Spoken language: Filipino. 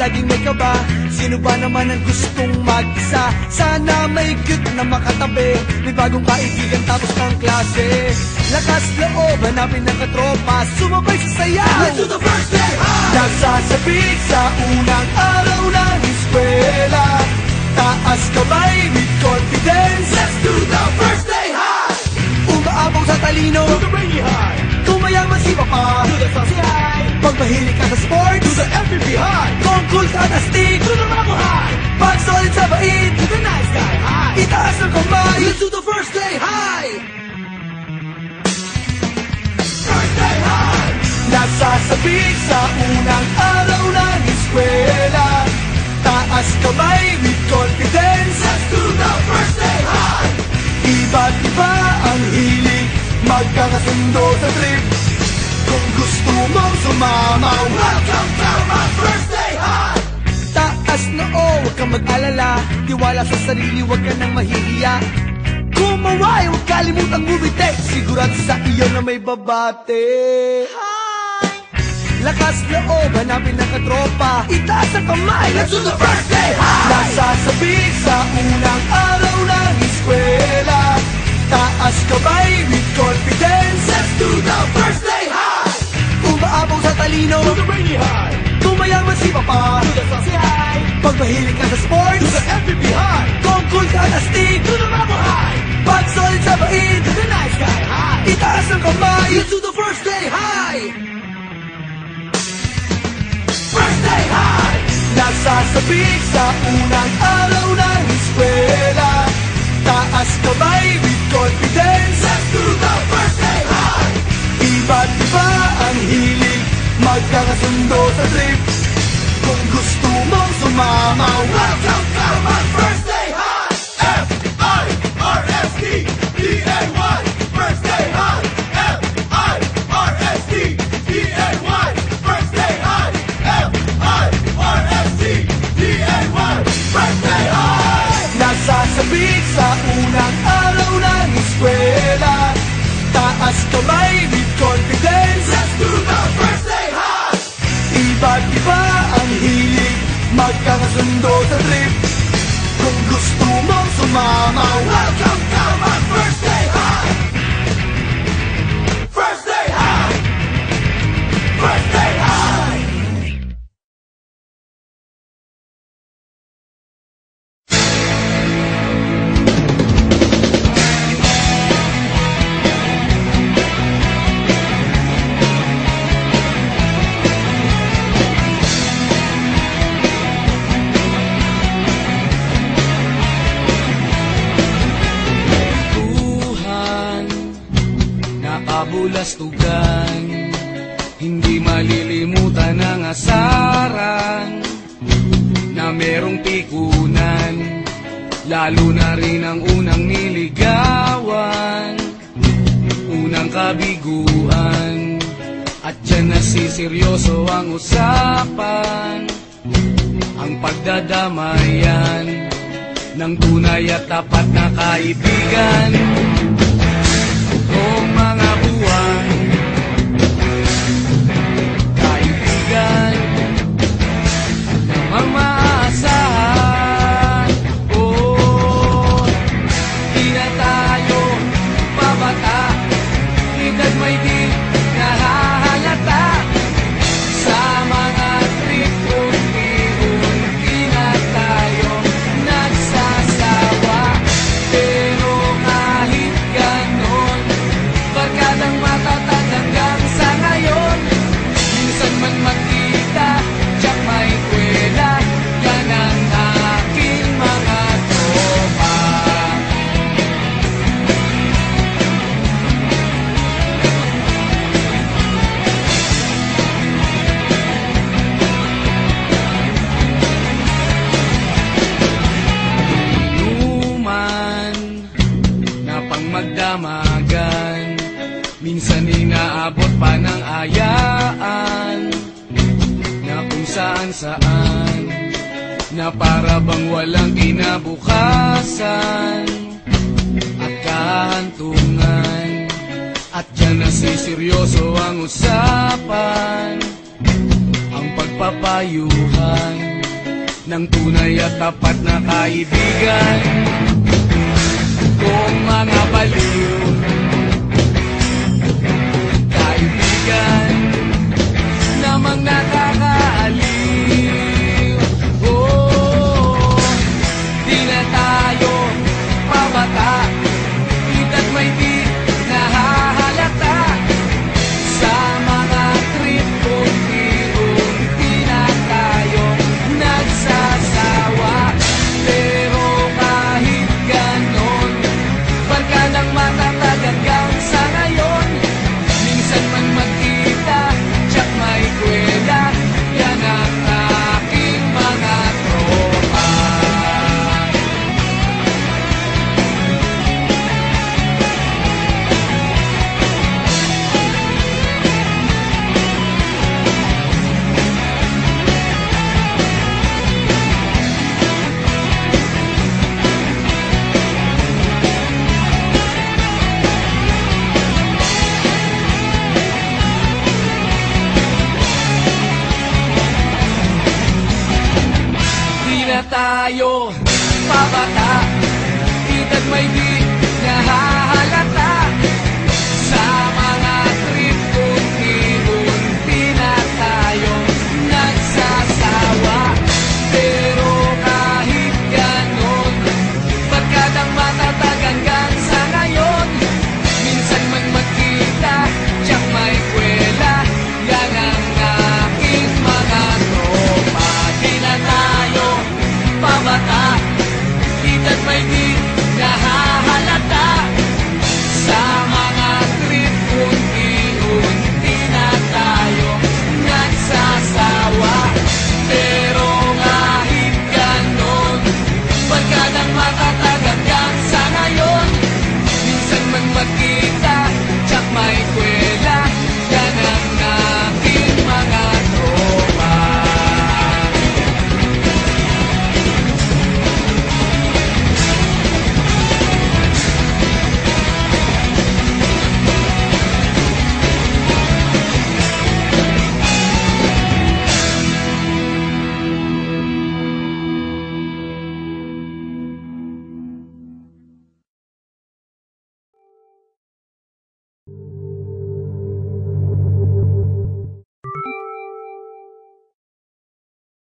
laging may kaba. Sino ba naman ang gustong mag-isa? Sana may cute na makatabi, may bagong kaibigan tapos ng klase. Lakas loob, hanapin ng katropa, sumabay sa sayaw. Let's do the first day high! Nasasabik sa unang araw ng eskwela, taas kamay with confidence. Let's do the first day high! Umaapaw sa talino, do the brainy high. Kung mayaman si Papa, do the saucy high. Pag mahilig ka sa sports, do the MVP high. Kung cool ka na stick, do the Bravo high. Pag solid sa bait, do the nice guy high. Itaas ang kamay, let's do the first day high! First day high! Nasasabik sa unang araw ng eskwela, taas kamay with confidence. Let's do the first day high! Iba't iba ang hilig, magkakasundo sa trip. Kung gusto mong sumamaw, welcome to my first day high! Taas na huwag kang mag-alala, tiwala sa sarili, huwag ka nang mahihiya. Kumaway, huwag kalimutang bumite, sigurado sa iyo na may babate. Hi! Lakas loob, hanapin ng katropa, itaas ang kamay, let's do the first day high! Nasasabik sa unang araw ng eskwela, taas kamay with confidence. Let's do the first day high! Umaapaw sa talino, do the brainy high. Kung mayaman si Papa, do the saucy high. Pag mahilig ka sa sports, do the MVP high. Kung cool ka na stick, do the Bravo high. Pag solid sa bait, do the nice guy high. Itaas ang kamay, let's do the first day high! First day high! Nasasabik sa unang araw ng eskwela, taas kamay with confidence. Let's do the first day high! Iba't iba ang hilig, magkakasundo sa trip. Kung gusto mong sumamaw, welcome to my first day high! F-I-R-S-T-D-A-Y First day high! F-I-R-S-T-D-A-Y First day high! F-I-R-S-T-D-A-Y First day high! Nasasabik sa unang araw ng eskwela, taas kamay with confidence. Let's do the first day high! Iba't iba ang hilig, magkakasundo sa trip. Kung gusto mong sumamaw, welcome to my first day high! First day high! First day high! Kabulastugan, hindi malilimutan ang asaran na merong pikunan, lalo na rin ang unang niligawan, unang kabiguan, at dyan nasiseryoso ang usapan, ang pagdadamayan ng tunay at tapat na kaibigan. Kung mga buwan, kaibigan, namang maaasahan. Oh, di na tayo babata, edad may di nahahalata. Sa mga trip, unti-unti na tayo nagsasawa. Pero kahit ganon, barkadang matatag hanggang sa ngayon. Minsan man magkita, tiyak may kwela, yan ang aking mga tropa. Inuman na pang magdamagan, minsan inaabot pa ng ayaan, na kung saan-saan, na para bang walang kinabukasan at kahantungan. At dyan nasiseryoso ang usapan, ang pagpapayuhan ng tunay at tapat na kaibigan. Kung mga baliw, kaibigan namang nakakaaliw. Oh, di na tayo pabata, ita't may di nahahalata. Sa mga trip unti-unti na tayong nagsasawa. Pero kahit ganon, barka ng matatag hanggang sa ngayon. Minsan man magkita, tsak may kwela, yan ang aking mga tropa. Di na tayo pabata, ita't may di